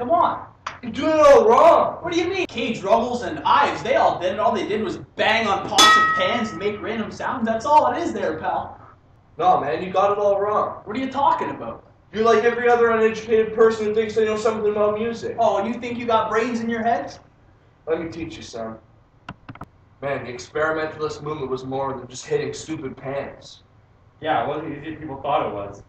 Come on. You're doing it all wrong. What do you mean? Cage Ruggles and Ives, they all did it. All they did was bang on pots and pans and make random sounds. That's all it is there, pal. No, man, you got it all wrong. What are you talking about? You're like every other uneducated person who thinks they know something about music. Oh, and you think you got brains in your head? Let me teach you, son. Man, the experimentalist movement was more than just hitting stupid pans. Yeah, it wasn't easy as people thought it was.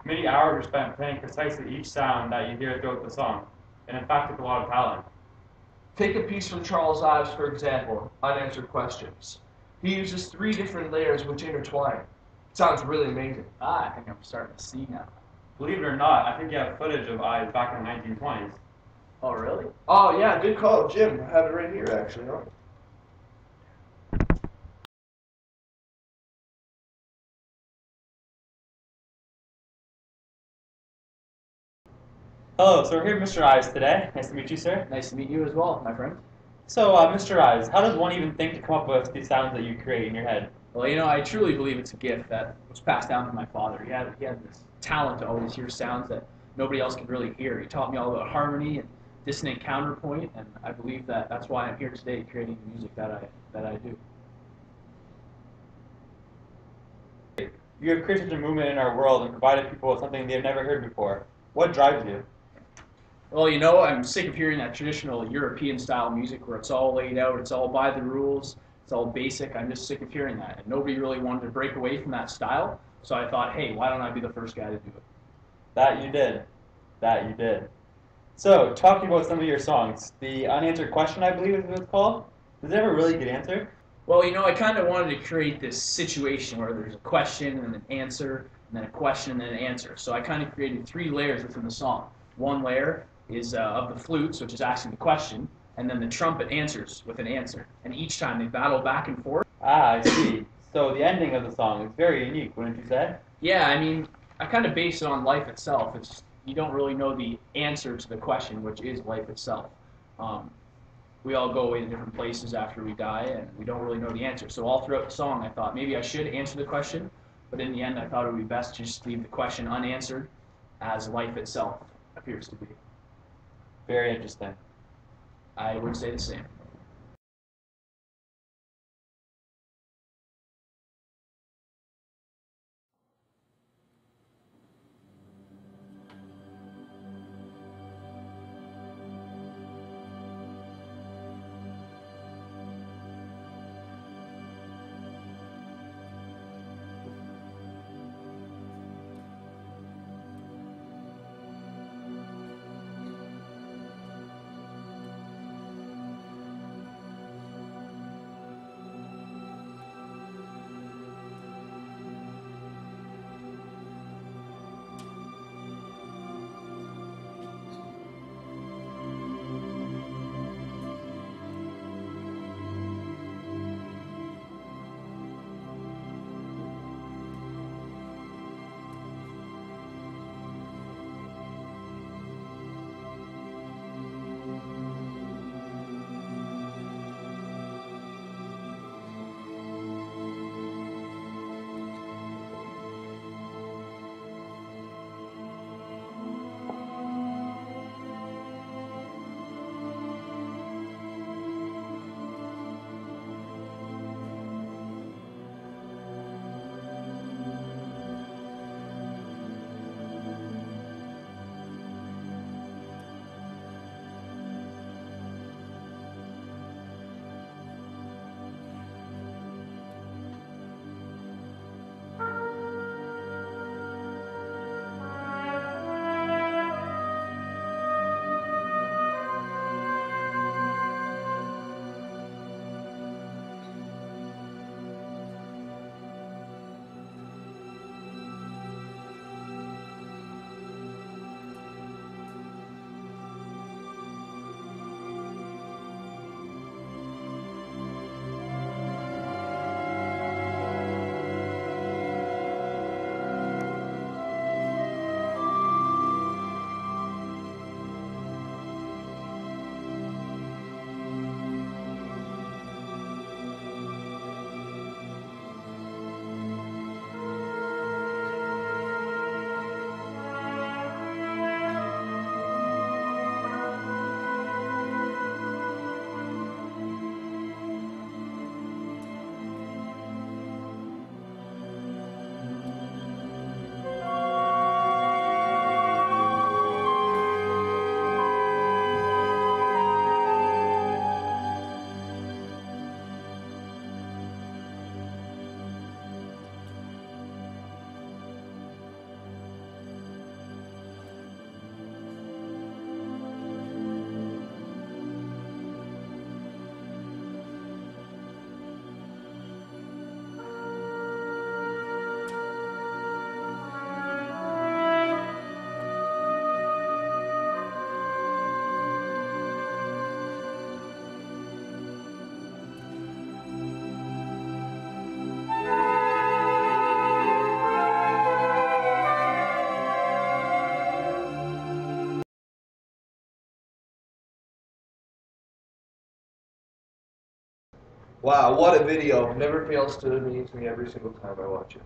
Many hours were spent playing precisely each sound that you hear throughout the song, and in fact took a lot of talent. Take a piece from Charles Ives, for example, Unanswered Questions. He uses 3 different layers which intertwine. It sounds really amazing. I think I'm starting to see now. Believe it or not, I think you have footage of Ives back in the 1920s. Oh, really? Oh, yeah, good call, Jim. I have it right here, actually. Huh? Hello, so we're here with Mr. Ives today. Nice to meet you, sir. Nice to meet you as well, my friend. So, Mr. Ives, how does one even think to come up with these sounds that you create in your head? Well, you know, I truly believe it's a gift that was passed down to my father. He had this talent to always hear sounds that nobody else could really hear. He taught me all about harmony and dissonant counterpoint, and I believe that that's why I'm here today creating the music that I do. You have created a movement in our world and provided people with something they've never heard before. What drives you? Well, you know, I'm sick of hearing that traditional European-style music where it's all laid out, it's all by the rules, it's all basic. I'm just sick of hearing that. And nobody really wanted to break away from that style, so I thought, hey, why don't I be the first guy to do it? That you did. That you did. So, talking about some of your songs, the Unanswered Question, I believe is what it's called. Does it have a really good answer? Well, you know, I kind of wanted to create this situation where there's a question and an answer, and then a question and then an answer. So I kind of created 3 layers within the song. One layer is of the flutes, which is asking the question, and then the trumpet answers with an answer. And each time they battle back and forth. Ah, I see. So the ending of the song is very unique, wouldn't you say? Yeah, I mean, I kind of base it on life itself. It's you don't really know the answer to the question, which is life itself. We all go away to different places after we die, and we don't really know the answer. So all throughout the song, I thought maybe I should answer the question, but in the end, I thought it would be best to just leave the question unanswered, as life itself appears to be. Very interesting. I would say the same. Wow, what a video. Never fails to amaze me every single time I watch it.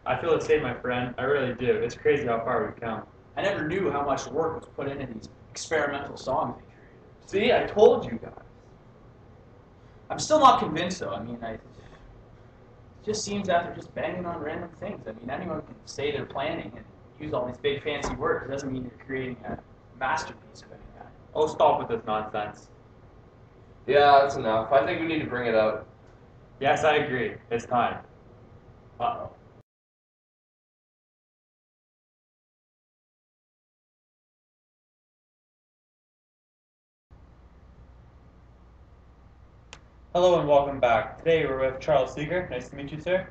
I feel the same, my friend. I really do. It's crazy how far we've come. I never knew how much work was put into these experimental songs they created. See, I told you guys. I'm still not convinced, though. I mean, it just seems that they're just banging on random things. I mean, anyone can say they're planning and use all these big fancy words. It doesn't mean you're creating a masterpiece of any kind. Oh, stop with this nonsense. Yeah, that's enough. I think we need to bring it out. Yes, I agree. It's time. Uh-oh. Hello and welcome back. Today we're with Charles Seeger. Nice to meet you, sir.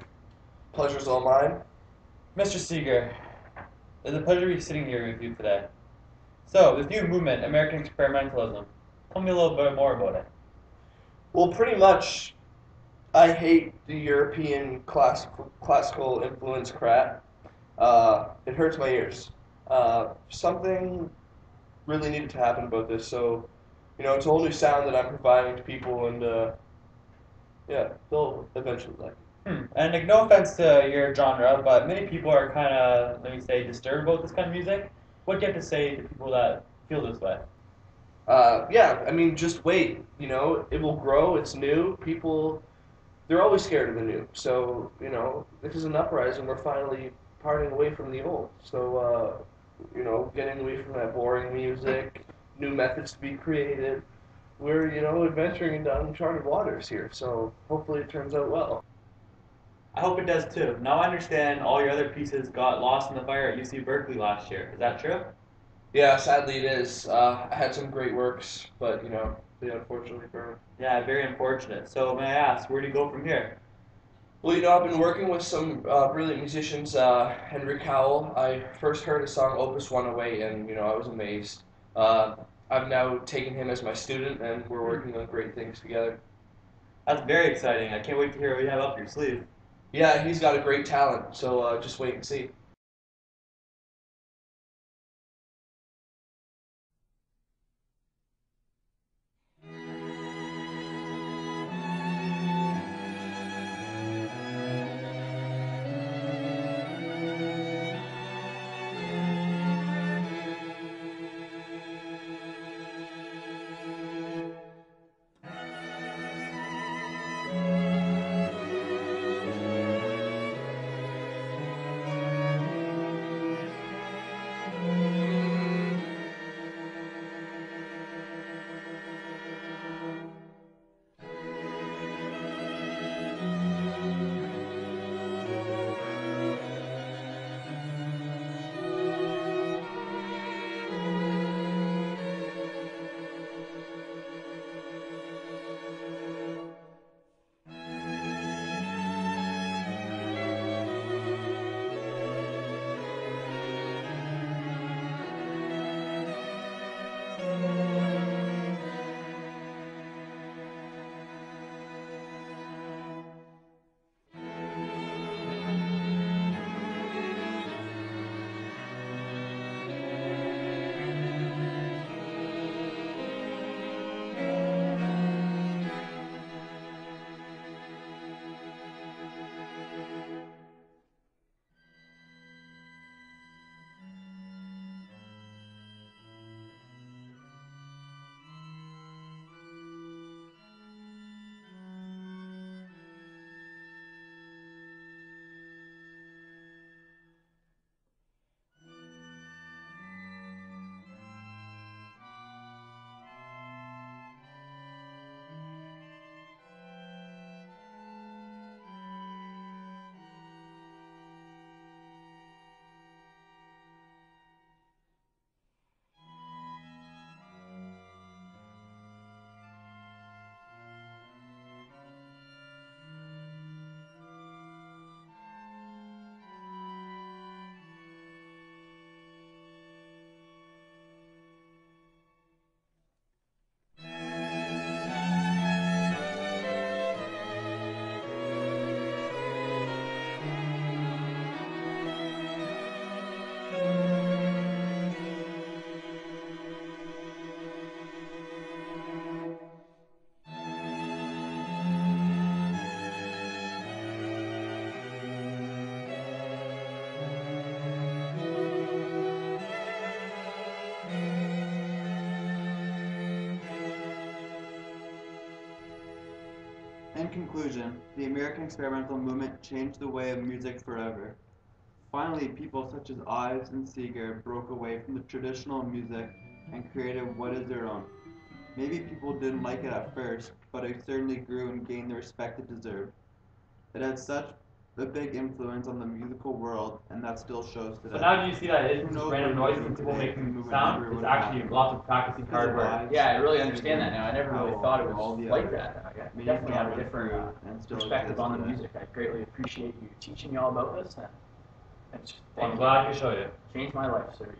Pleasure's all mine. Mr. Seeger, it's a pleasure to be sitting here with you today. So, this new movement, American Experimentalism, tell me a little bit more about it. Well, pretty much, I hate the European classical influence crap. It hurts my ears. Something really needed to happen about this. So, it's a whole new sound that I'm providing to people, and yeah, they'll eventually like it. And like, no offense to your genre, but many people are kind of, let me say, disturbed about this kind of music. What do you have to say to people that feel this way? Yeah, I mean, just wait. It will grow. It's new. People, they're always scared of the new. So, this is an uprising. We're finally parting away from the old. So, getting away from that boring music, new methods to be created. We're, adventuring into uncharted waters here. So, hopefully it turns out well. I hope it does too. Now I understand all your other pieces got lost in the fire at UC Berkeley last year. Is that true? Yeah, sadly it is. I had some great works, but, they unfortunately burned. Yeah, very unfortunate. So may I ask, where do you go from here? Well, I've been working with some brilliant musicians. Henry Cowell. I first heard his song Opus 108, and I was amazed. I've now taken him as my student, and we're working on great things together. That's very exciting. I can't wait to hear what you have up your sleeve. Yeah, he's got a great talent. So just wait and see. conclusion, the American experimental movement changed the way of music forever. Finally, people such as Ives and Seeger broke away from the traditional music and created what is their own. Maybe people didn't like it at first, but it certainly grew and gained the respect it deserved. It had such a big influence on the musical world, and that still shows today. So now do you see that it isn't Who just knows random what noises movement people today making movement sound? never It's would've actually happened. lots of practicing Because hard of work. Ives, Yeah, I really Seeger, understand that now. I never really Powell, thought it all was the like others. that. I Many definitely have a genres different grew and still perspective exist on the today. music. I greatly appreciate you teaching me all about this, and it's Well, I'm glad I could show you. changed my life, sir.